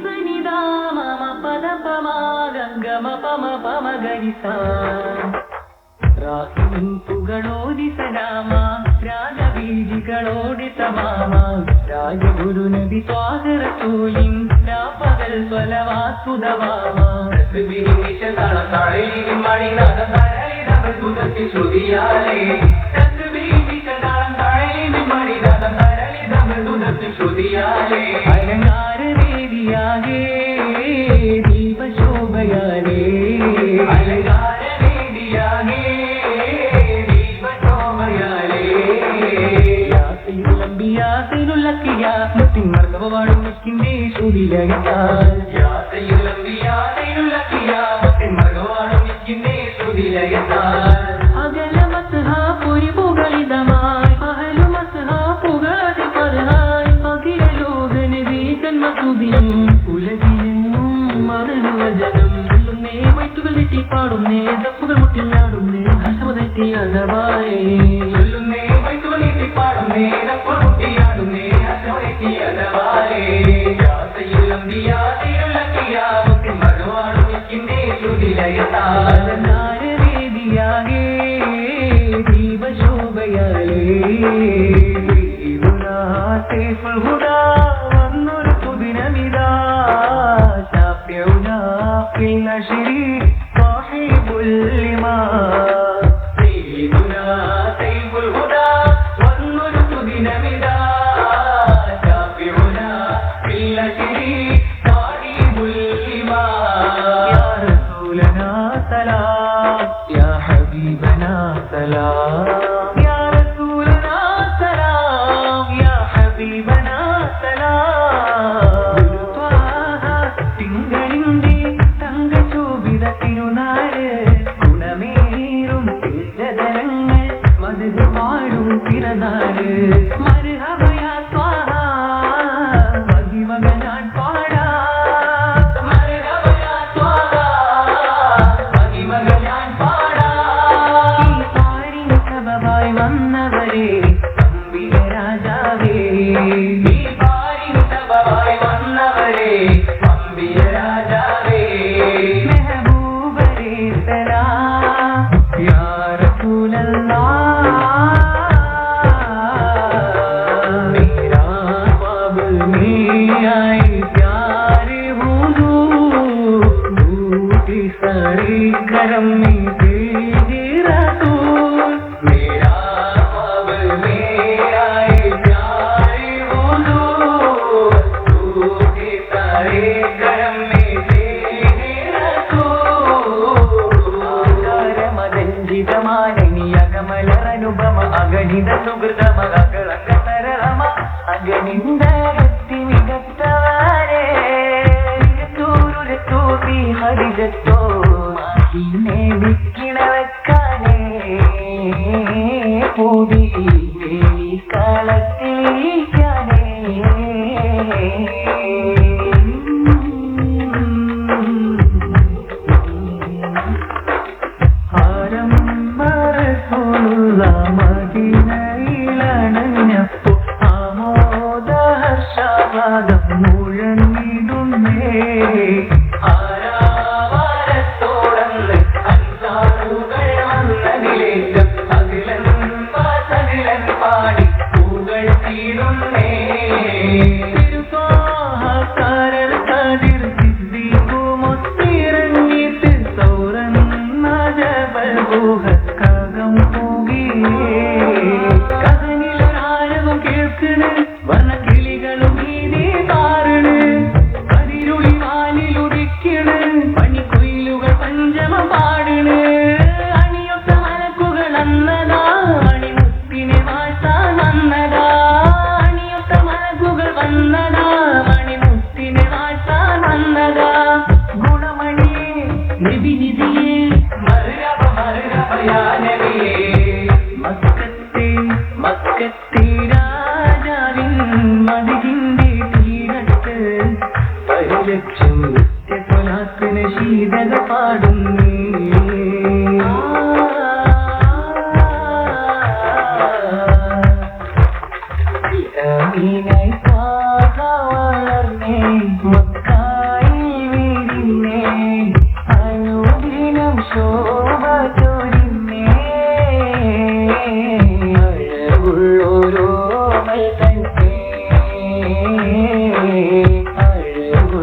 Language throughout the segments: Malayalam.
സനിദാ മമ പദ പമ ഗംഗമ പമ പമ ഗരിസ രാഹിൻ പുകളോടി സലാമ രാഗബീജികളോടി തമാമ രാജഗുരു നബി ത്വാഹ റസൂലിൻ രാപകൽ സ്വലവാത്തു ദവാമ തസ്ബീഹ് നിശതാള താളേലി മണിനാദ തരളിദ ബദുദത്തി ശ്രുതിയാലേ തസ്ബീഹ് നിശതാള താളേലി മണിനാദ തരളിദ ബദുദത്തി ശ്രുതിയാലേ അലങ്കാര വേദിയാകേ ദീപശോഭയാലേ അലങ്കാര വേദിയാകേ മർദ്ദവാടും മിക്കിന്റെ ശ്രുതിലയത്താൽ അകലമത്ഹാ പൊരി പുകളിതമായി അഹലുമത്ഹാ പുകാതി പറഹായി അഖിലോകനബി ജന്മസുദിനം ഉലകിലെങ്ങും മറുവചനം ചൊല്ലുന്നേ വൈറ്റുകൾ തെറ്റി പാടുന്നേ ദപ്പുകൾ മുട്ടിലാടുന്നേ ഹസമതെറ്റി അഥവായേ ചൊല്ലുന്നേ വൈറ്റുകൾ തെറ്റി പാടുന്നേ ദപ്പുകൾ മുട്ടിയാടുന്നേ ഹസമതെറ്റി അഥവായേ ാകേ ദീപശോഭയാലേ വന്നൊരു പുതിനമിതാ ശാപ്യൗനാ നശിരി സാഹിബുല്ലിമാ വന്നൊരു പുതിനമിതാ ശാപ്യൗനാ നശിരി സാഹിബുല്ലിമാ യാ റസൂലനാ സലാം യാ ഹബീബനാ സലാം യാ റസൂലനാ സലാം യാ ഹബീബനാ സലാം തിങ്കളിന്റെ തങ്കശോഭിത തിരുനാട് ഗുണമേറും തിരുജനങ്ങൾ മധു പാടും പിറന്നാട് മർഹബയാ സ്വാഹ മഹിമകനാൻ പാടാ മർഹബയാ സ്വാഹ മഹിമകനാൻ പാടാ ഈ പാരിൻ സബബായി വന്നവരെ അംബിക രാജാവേ ഈ പാരിൻ സബബായി വന്നവരെ അംബിക രാജാവേ മെഹബൂബരേ സലാം യാ റസൂലല്ലാഹ് मेरा ख्वाब में आई प्यार हुजूर टूटी सारी करम में तेरे रसूल मेरा ख्वाब में आई प्यार हुजूर टूटी सारी करम में तेरे रसूल आकार मदंजितमाननी अगमलरनुपम अगणित सुकृतम अगलंग सरलम അഗനിന്ദരത്തി മികത്തവരെ തൂരുരത്തൂത്തി ഹരിജത്തോ മാഹിനെ വിക്കിണ വെക്കാനേ പൂതി കളത്തിലിരിക്കാനേ ആരംഭ റസൂലുള്ള മദീനയിലണഞ്ഞപ്പോ ആമോദഹർഷാദം മുഴങ്ങിടുന്നേ ആരാവാരത്തോടന്ന് അൻസാറുകൾ വന്നതിലേറ്റം അഖിലൻ സകലൻ പാടി പൂകൾ തീരുന്നേ തിരുസാഹകാരൻ കതിർ സിദ്ദീഖുമൊത്തിറങ്ങിയിട്ട് സൗരൻ നജബൽ ഗുഹക്കകം പൂകിയേ കഥനിലൊരാഴവും കേൾക്കണ് വനക്കിളികളും നീതി താറണ് കരിരുളി വാലിലുദിക്കണ് പണിക്കൊയിലുകൾ പഞ്ചമ പാടണ് അണിയൊത്ത മലക്കുകൾ അന്നതാ മണിമുത്തിനെ വാഴ്ത്താൻ വന്നതാ അണിയൊത്ത മലക്കുകൾ വന്നതാ മണിമുത്തിനെ വാഴ്ത്താൻ വന്നതാ ഗുണമണിയേ നബിനിധിയേ മർഹബ മർഹബ യാ നബിയേ മക്കത്തെ രാജാവിൻ മദിഹിന്റെ തീരത്ത് പരിലക്ഷം നിത്യസ്വലാത്തിന് ശീതക പാടുന്നേ അമീനായി വളർന്നേ മക്ക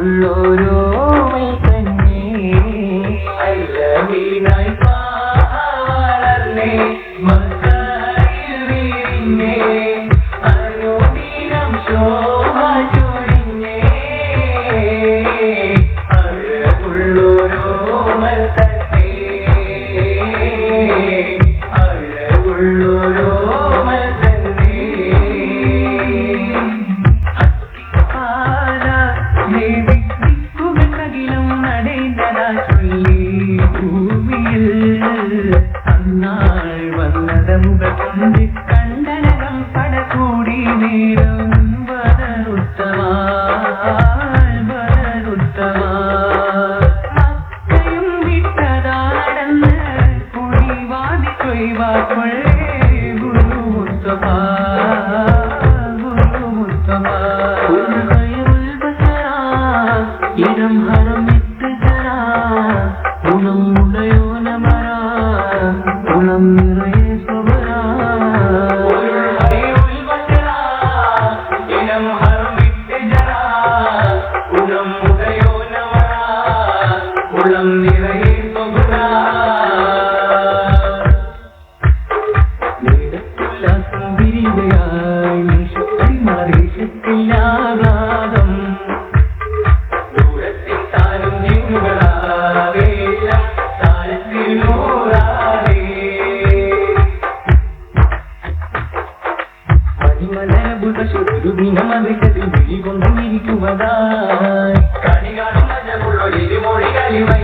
ഉള്ളോരോമൈ തന്നെ അല്ലവീനായി വളർന്നേ മക്കളിൽ വീഴിഞ്ഞേ അനുദിനം ശോഭ ചൊരിഞ്ഞേ അഴകുള്ളോരോമൽ തന്നെ അഴകുള്ളോരോമൽ തന്നെ ിലും നടേണ്ടതാ ചൊല്ലി ഭൂമിയിൽ അന്നാൾ വന്നതമുകൾ കൊണ്ട് കണ്ടനകം പടകൂടി നേരം മക്കയും വിട്ടതാ നടന്ന് കുടിവാതി കൊയ്വാക്കൊള്ളേ ഗുരു മുസ്തഫ ഇടം ഹരം വിട്ട് തരാ ഗുണം ഉടയോനമരാ ഗുണം നിറയെ സ്വബരാ ഇടം ഹരം വിട്ട് തരാ ഗുണം ഉടയോനമരാ ഗുണം നിറയെ സ്വബരാ ഉല്ലാസം വിരികയായി അടിമളദേശത്തില്ലാകാതം ിരിക്കുവതായി കണികാണും മജമുള്ളോ ഇരുമൊഴി കരിവൈ